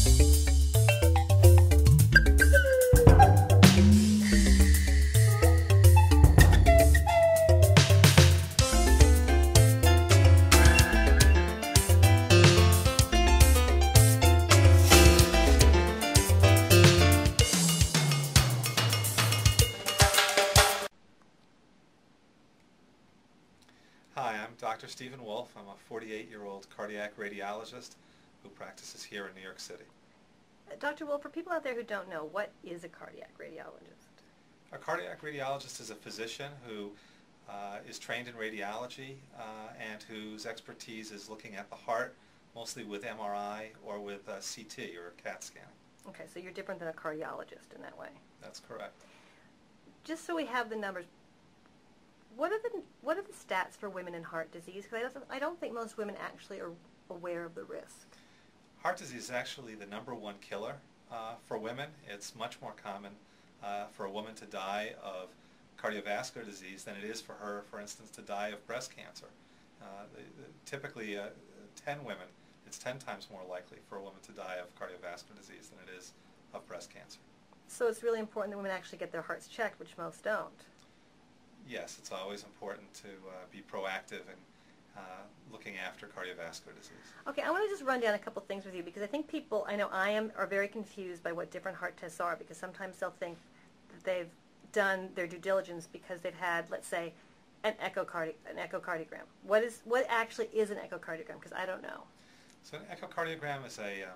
Hi, I'm Dr. Steve Wolff. I'm a 48-year-old cardiac radiologist who practices here in New York City. Dr. Wolff, for people out there who don't know, what is a cardiac radiologist? A cardiac radiologist is a physician who is trained in radiology and whose expertise is looking at the heart, mostly with MRI or with CT or CAT scanning. Okay, so you're different than a cardiologist in that way. That's correct. Just so we have the numbers, what are the stats for women in heart disease? Because I don't think most women actually are aware of the risk. Heart disease is actually the #1 killer for women. It's much more common for a woman to die of cardiovascular disease than it is for her, for instance, to die of breast cancer. Typically, 10 women, it's 10 times more likely for a woman to die of cardiovascular disease than it is of breast cancer. So it's really important that women actually get their hearts checked, which most don't. Yes, it's always important to be proactive in looking after cardiovascular disease. Okay, I want to just run down a couple things with you because I think people, I know I am, are very confused by what different heart tests are because sometimes they'll think that they've done their due diligence because they've had, let's say, an echocardiogram. What actually is an echocardiogram? Because I don't know. So an echocardiogram is an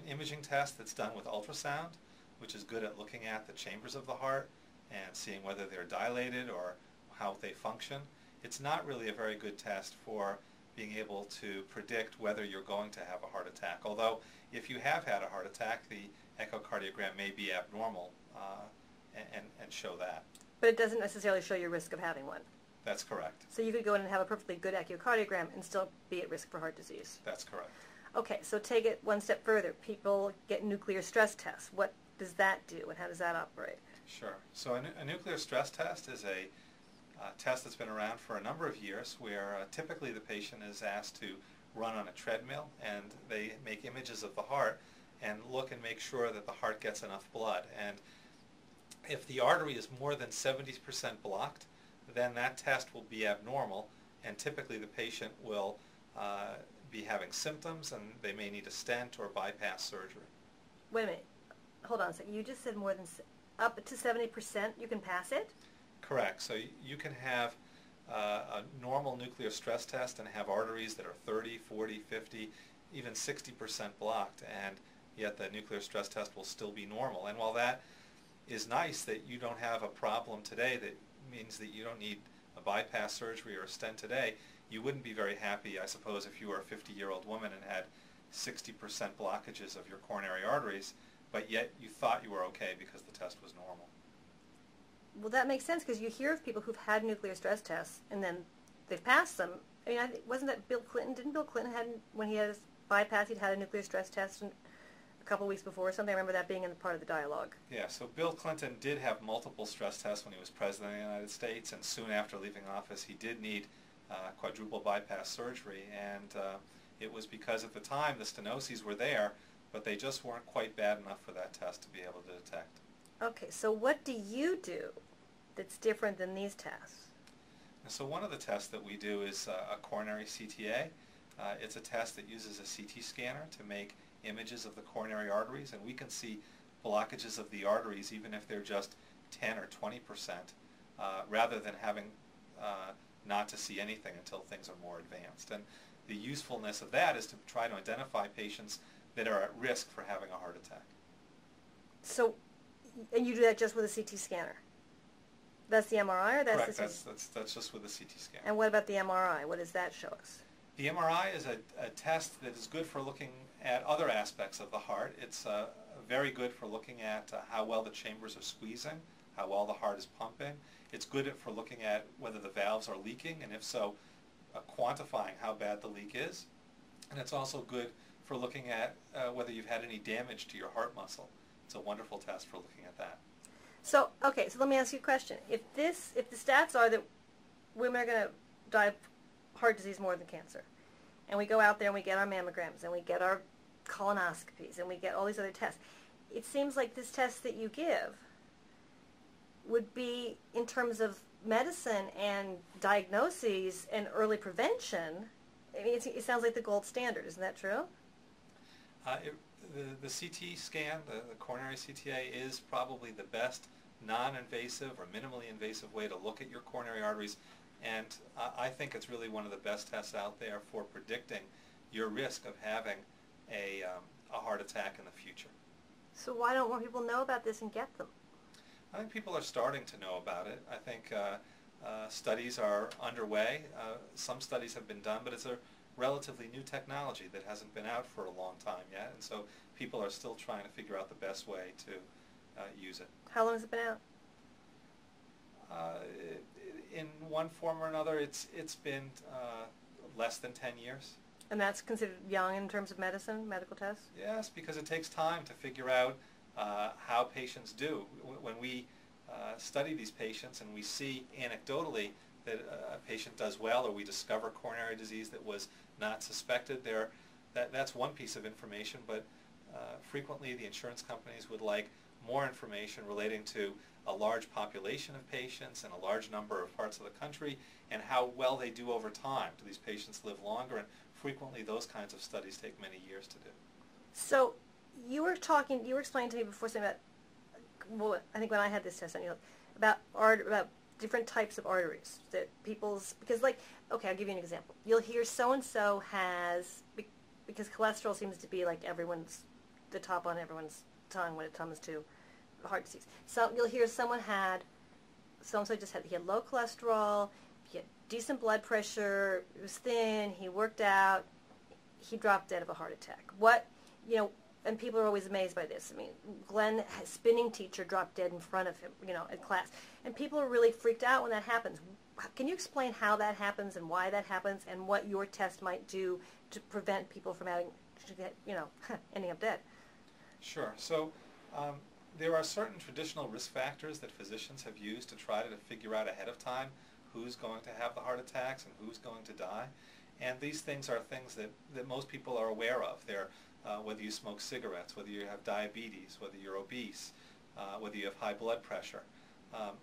imaging test that's done with ultrasound, which is good at looking at the chambers of the heart and seeing whether they're dilated or how they function. It's not really a very good test for being able to predict whether you're going to have a heart attack. Although if you have had a heart attack, the echocardiogram may be abnormal and show that. But it doesn't necessarily show your risk of having one. That's correct. So you could go in and have a perfectly good echocardiogram and still be at risk for heart disease. That's correct. Okay, so take it one step further. People get nuclear stress tests. What does that do and how does that operate? Sure. So a nuclear stress test is a test that's been around for a number of years where typically the patient is asked to run on a treadmill and they make images of the heart and look and make sure that the heart gets enough blood. And if the artery is more than 70% blocked, then that test will be abnormal and typically the patient will be having symptoms and they may need a stent or bypass surgery. Wait a minute. Hold on a second. You just said more than up to 70% you can pass it? Correct. So you can have a normal nuclear stress test and have arteries that are 30, 40, 50, even 60% blocked, and yet the nuclear stress test will still be normal. And while that is nice that you don't have a problem today, that means that you don't need a bypass surgery or a stent today, you wouldn't be very happy, I suppose, if you were a 50-year-old woman and had 60% blockages of your coronary arteries, but yet you thought you were okay because the test was normal. Well, that makes sense because you hear of people who've had nuclear stress tests and then they've passed them. I mean, wasn't that Bill Clinton? Didn't Bill Clinton when he had his bypass, he'd had a nuclear stress test a couple of weeks before or something? I remember that being in part of the dialogue. Yeah, so Bill Clinton did have multiple stress tests when he was president of the United States, and soon after leaving office he did need quadruple bypass surgery, and it was because at the time the stenoses were there, but they just weren't quite bad enough for that test to be able to detect. Okay, so what do you do that's different than these tests? So one of the tests that we do is a coronary CTA. It's a test that uses a CT scanner to make images of the coronary arteries, and we can see blockages of the arteries even if they're just 10 or 20%, rather than having not to see anything until things are more advanced. And the usefulness of that is to try to identify patients that are at risk for having a heart attack. So, and you do that just with a CT scanner? That's the MRI, or that's correct. The that's just with a CT scanner. And what about the MRI? What does that show us? The MRI is a test that is good for looking at other aspects of the heart. It's very good for looking at how well the chambers are squeezing, how well the heart is pumping. It's good for looking at whether the valves are leaking, and if so, quantifying how bad the leak is. And it's also good for looking at whether you've had any damage to your heart muscle. It's a wonderful test for looking at that. So, okay, so let me ask you a question. If the stats are that women are going to die of heart disease more than cancer, and we go out there and we get our mammograms and we get our colonoscopies, and we get all these other tests. It seems like this test that you give would be, in terms of medicine and diagnoses and early prevention, I mean, it sounds like the gold standard. Isn't that true? The CT scan, the coronary CTA, is probably the best non-invasive or minimally invasive way to look at your coronary arteries, and I think it's really one of the best tests out there for predicting your risk of having a heart attack in the future. So why don't more people know about this and get them? I think people are starting to know about it. I think studies are underway. Some studies have been done, but it's a relatively new technology that hasn't been out for a long time yet, and so people are still trying to figure out the best way to use it. How long has it been out? In one form or another, it's been less than 10 years. And that's considered young in terms of medicine, medical tests? Yes, because it takes time to figure out how patients do. When we study these patients and we see anecdotally that a patient does well, or we discover coronary disease that was not suspected, that's one piece of information, but frequently the insurance companies would like more information relating to a large population of patients and a large number of parts of the country, and how well they do over time. Do these patients live longer? And frequently those kinds of studies take many years to do. So you were explaining to me before something about, well, I think when I had this test on you, about different types of arteries that because like, okay, I'll give you an example. You'll hear so-and-so has, because cholesterol seems to be like the top on everyone's tongue when it comes to heart disease. So you'll hear so-and-so he had low cholesterol, he had decent blood pressure, he was thin, he worked out, he dropped dead of a heart attack. And people are always amazed by this. I mean, Glenn, his spinning teacher, dropped dead in front of him, in class. And people are really freaked out when that happens. Can you explain how that happens and why that happens and what your test might do to prevent people from ending up dead? Sure. So there are certain traditional risk factors that physicians have used to try to figure out ahead of time who's going to have the heart attacks and who's going to die. And these things are things that most people are aware of. They're whether you smoke cigarettes, whether you have diabetes, whether you're obese, whether you have high blood pressure,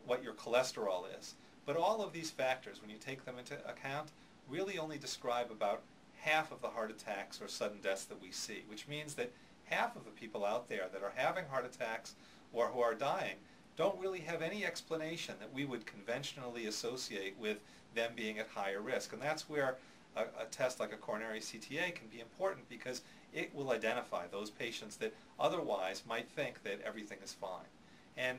what your cholesterol is. But all of these factors, when you take them into account, really only describe about half of the heart attacks or sudden deaths that we see, which means that half of the people out there that are having heart attacks or who are dying don't really have any explanation that we would conventionally associate with them being at higher risk. And that's where a test like a coronary CTA can be important, because it will identify those patients that otherwise might think that everything is fine. And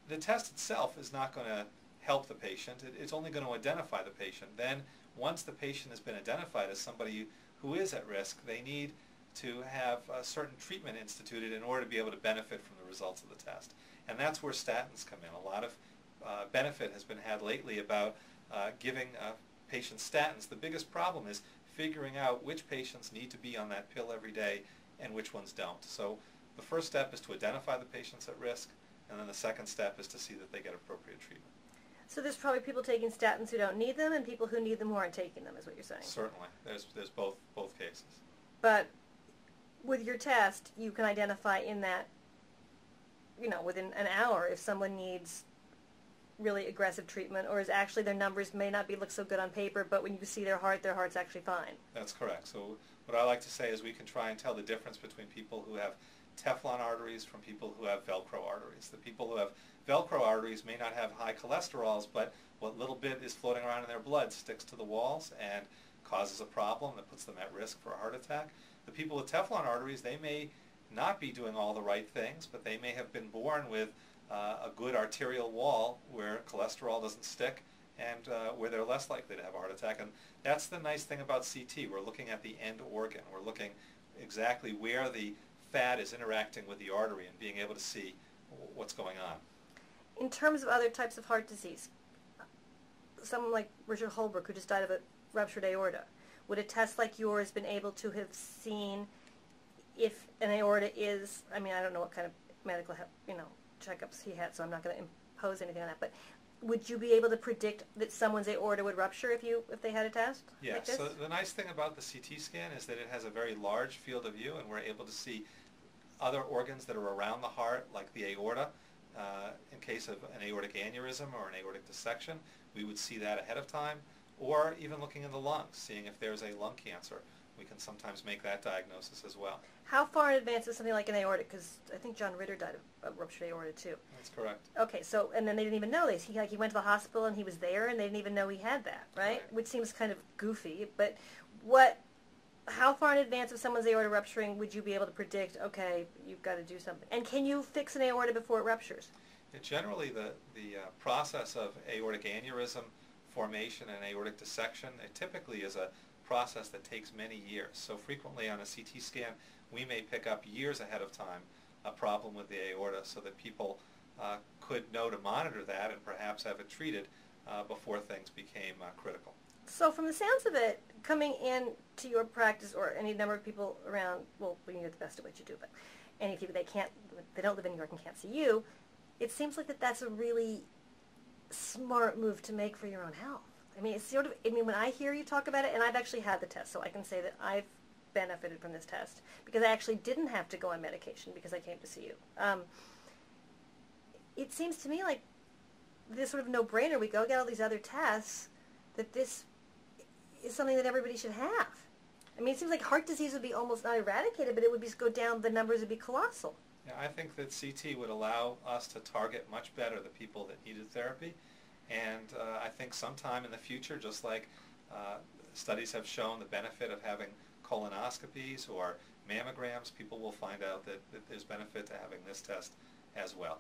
the test itself is not going to help the patient. It's only going to identify the patient. Then once the patient has been identified as somebody who is at risk, they need to have a certain treatment instituted in order to be able to benefit from the results of the test. And that's where statins come in. A lot of benefit has been had lately about giving patients statins. The biggest problem is figuring out which patients need to be on that pill every day and which ones don't. So the first step is to identify the patients at risk, and then the second step is to see that they get appropriate treatment. So there's probably people taking statins who don't need them and people who need them who aren't taking them, is what you're saying? Certainly. There's both cases. But with your test, you can identify in that, within an hour if someone needs really aggressive treatment, or is actually their numbers may not look so good on paper, but when you see their heart's actually fine. That's correct. So what I like to say is we can try and tell the difference between people who have Teflon arteries from people who have Velcro arteries. The people who have Velcro arteries may not have high cholesterols, but what little bit is floating around in their blood sticks to the walls and causes a problem that puts them at risk for a heart attack. The people with Teflon arteries, they may not be doing all the right things, but they may have been born with a good arterial wall where cholesterol doesn't stick, and where they're less likely to have a heart attack. And that's the nice thing about CT. We're looking at the end organ. We're looking exactly where the fat is interacting with the artery and being able to see what's going on. In terms of other types of heart disease, someone like Richard Holbrook, who just died of a ruptured aorta, would a test like yours been able to have seen if an aorta is, I don't know what kind of medical checkups he had, so I'm not going to impose anything on that, but would you be able to predict that someone's aorta would rupture if they had a test Yeah, like this? so the nice thing about the CT scan is that it has a very large field of view, and we're able to see other organs that are around the heart, like the aorta. In case of an aortic aneurysm or an aortic dissection, we would see that ahead of time, or even looking in the lungs, seeing if there's a lung cancer. We can sometimes make that diagnosis as well. How far in advance is something like an aortic? Because I think John Ritter died of ruptured aorta too. That's correct. Okay, so, and then they didn't even know this. He went to the hospital and he was there and they didn't even know he had that, right? Which seems kind of goofy, but how far in advance of someone's aorta rupturing would you be able to predict, okay, you've got to do something? And can you fix an aorta before it ruptures? Generally, the process of aortic aneurysm formation and aortic dissection, it typically is a process that takes many years. So frequently on a CT scan, we may pick up years ahead of time a problem with the aorta so that people could know to monitor that and perhaps have it treated before things became critical. So from the sounds of it, coming in to your practice or any number of people around, well, you get the best of what you do, but any people they don't live in New York and can't see you, it seems like that's a really smart move to make for your own health. I mean, it's sort of, when I hear you talk about it, and I've actually had the test, so I can say that I've benefited from this test because I actually didn't have to go on medication because I came to see you. It seems to me like this sort of no-brainer. We go get all these other tests, that this is something that everybody should have. I mean, it seems like heart disease would be almost not eradicated, but it would just go down, the numbers would be colossal. Yeah, I think that CT would allow us to target much better the people that needed therapy. And I think sometime in the future, just like studies have shown the benefit of having colonoscopies or mammograms, people will find out that there's benefit to having this test as well.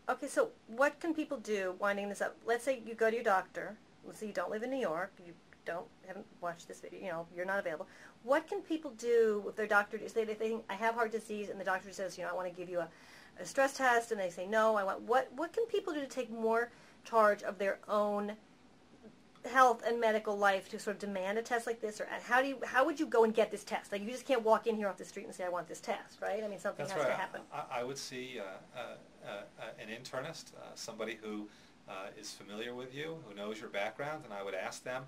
Okay, so what can people do, winding this up? Let's say you go to your doctor. Let's say you don't live in New York. You haven't watched this video. You're not available. What can people do if their doctor, they think, I have heart disease, and the doctor says, I want to give you a stress test, and they say, no, what can people do to take more charge of their own health and medical life to sort of demand a test like this? Or how would you go and get this test? Like, you just can't walk in here off the street and say, I want this test, right? I mean, something That's has right. to happen. I would see an internist, somebody who is familiar with you, who knows your background, and I would ask them.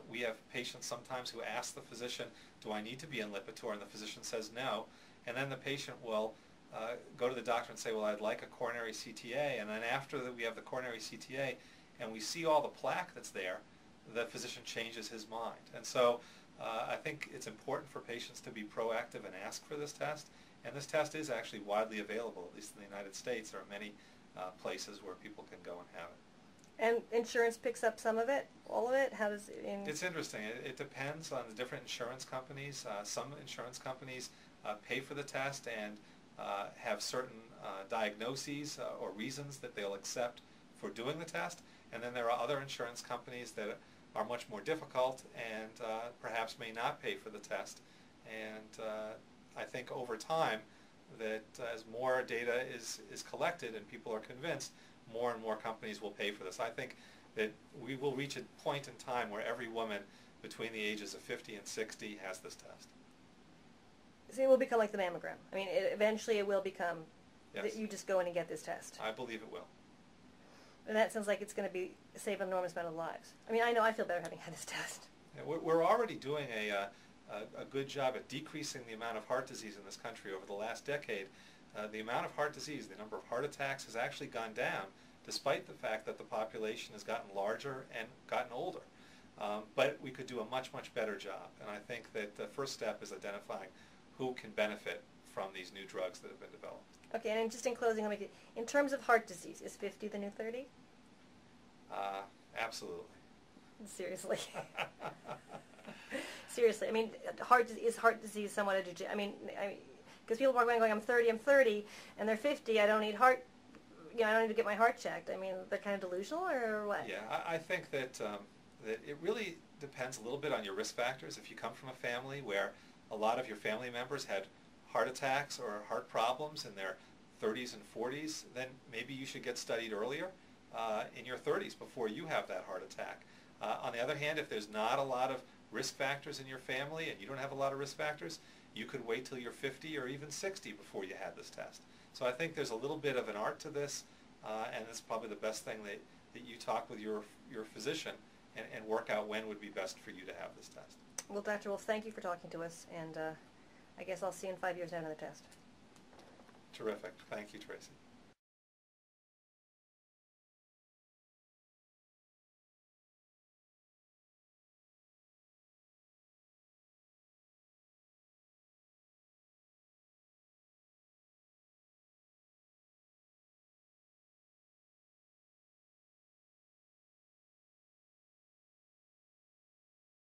We have patients sometimes who ask the physician, do I need to be in Lipitor? And the physician says no. And then the patient will go to the doctor and say, well, I'd like a coronary CTA. And then after we have the coronary CTA and we see all the plaque that's there, the physician changes his mind. And so I think it's important for patients to be proactive and ask for this test. And this test is actually widely available, at least in the United States. There are many places where people can go and have it. And insurance picks up some of it, all of it? How does it? It's interesting. It depends on the different insurance companies. Some insurance companies pay for the test and have certain diagnoses or reasons that they'll accept for doing the test. And then there are other insurance companies that are much more difficult and perhaps may not pay for the test. And I think over time that as more data is collected and people are convinced, more and more companies will pay for this. I think that we will reach a point in time where every woman between the ages of 50 and 60 has this test. So it will become like the mammogram. I mean, eventually it will become Yes. that you just go in and get this test. I believe it will. And that sounds like it's going to save an enormous amount of lives. I mean, I know I feel better having had this test. Yeah, we're already doing a good job at decreasing the amount of heart disease in this country over the last decade. The amount of heart disease, the number of heart attacks has actually gone down, despite the fact that the population has gotten larger and gotten older. But we could do a much, much better job. And I think that the first step is identifying who can benefit from these new drugs that have been developed. Okay, and just in closing, in terms of heart disease, is 50 the new 30? Absolutely. Seriously. Seriously. I mean, is heart disease somewhat a degenerate? I mean, because people are going, I'm 30, and they're 50, I don't need I don't need to get my heart checked. I mean, they're kind of delusional, or what? Yeah, I think that it really depends a little bit on your risk factors. If you come from a family where a lot of your family members had heart attacks or heart problems in their 30s and 40s, then maybe you should get studied earlier in your 30s before you have that heart attack. On the other hand, if there's not a lot of risk factors in your family and you don't have a lot of risk factors, you could wait till you're 50 or even 60 before you had this test. So I think there's a little bit of an art to this, and it's probably the best thing that you talk with your physician and work out when would be best for you to have this test. Well, Dr. Wolff, thank you for talking to us, and I guess I'll see you in 5 years after the test. Terrific. Thank you, Tracy.